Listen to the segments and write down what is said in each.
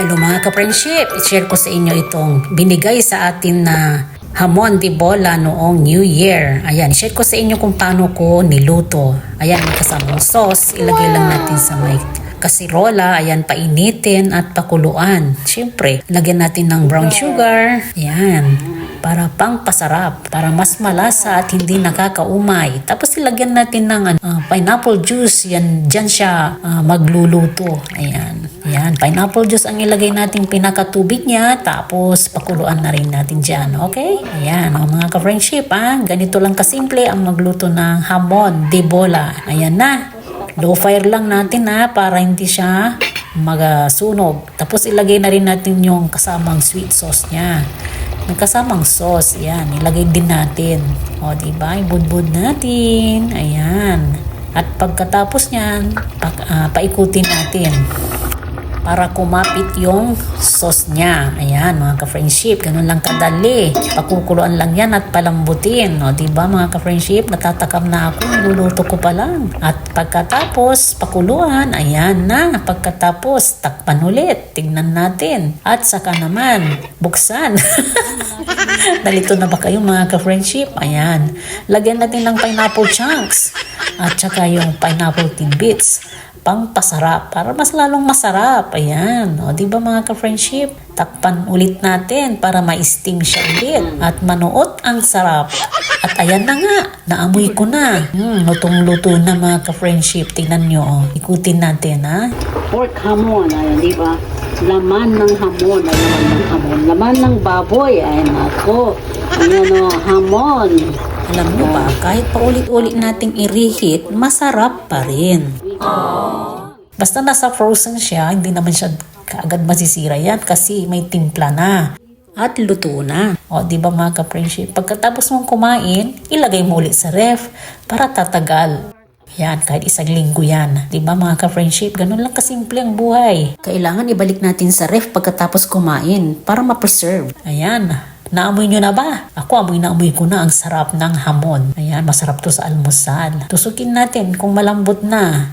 Hello mga ka-friendship, i-share ko sa inyo itong binigay sa atin na hamon de bola noong New Year. Ayan, i-share ko sa inyo kung paano ko niluto. Ayan, may kasamang sauce, ilagay lang natin sa may kasirola. Ayan, painitin at pakuluan. Siyempre, lagyan natin ng brown sugar. Ayan, para pang pasarap, para mas malasa at hindi nakakaumay. Tapos ilagyan natin ng pineapple juice. Yan, dyan siya magluluto. Ayan. Yan, pineapple juice ang ilagay natin pinakatubig niya, tapos pakuluan na rin natin dyan, okay? Ayan, mga ka-friendship, ganito lang kasimple ang magluto ng hamon de bola. Ayan na, low fire lang natin para hindi siya magasunog. Tapos ilagay na rin natin yung kasamang sweet sauce niya. May kasamang sauce, yan, ilagay din natin. O, diba? Ibudbud natin. Ayan. At pagkatapos niyan, paikutin natin para kumapit yung sauce niya. Ayan, mga ka-friendship, ganun lang kadali. Pakukuluan lang yan at palambutin. O, diba mga ka-friendship, natatakam na ako, niluluto ko pa lang. At pagkatapos, pakuluan, ayan na. Pagkatapos, takpan ulit. Tignan natin. At saka naman, buksan. Nalito na ba kayo mga ka-friendship? Ayan. Lagyan natin ng pineapple chunks. At saka yung pineapple tidbits. Pang pasarap, para mas lalong masarap. Ayan, o diba mga ka-friendship, takpan ulit natin para ma-steam siya ulit at manuot ang sarap. At ayan na nga, naamoy ko na. Lutong-luto na mga ka-friendship. Tingnan nyo, ikutin natin Pork hamon, ayan, diba? Laman ng hamon, ayan, ng hamon. Laman ng baboy, ayan ako. Ayan hamon. Alam nyo ba, kahit paulit-ulit nating i-reheat, masarap pa rin. Basta nasa frozen siya, hindi naman siya kaagad masisira yan kasi may timpla na at luto na. O, di ba mga ka-friendship? Pagkatapos mong kumain, ilagay mo ulit sa ref para tatagal. Yan, kahit isang linggo yan. Di ba mga ka-friendship? Ganun lang kasimple ang buhay. Kailangan ibalik natin sa ref pagkatapos kumain para ma-preserve. Ayan. Naamoy nyo na ba? Ako, amoy na amoy ko na ang sarap ng hamon. Ayan, masarap to sa almusal. Tusukin natin kung malambot na.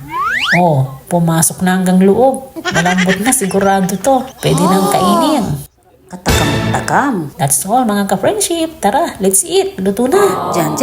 Oh, pumasok na hanggang loob. Malambot na, sigurado to. Pwede nang kainin. Katakam-takam. That's all mga ka-friendship. Tara, let's eat. Luto na. Diyan.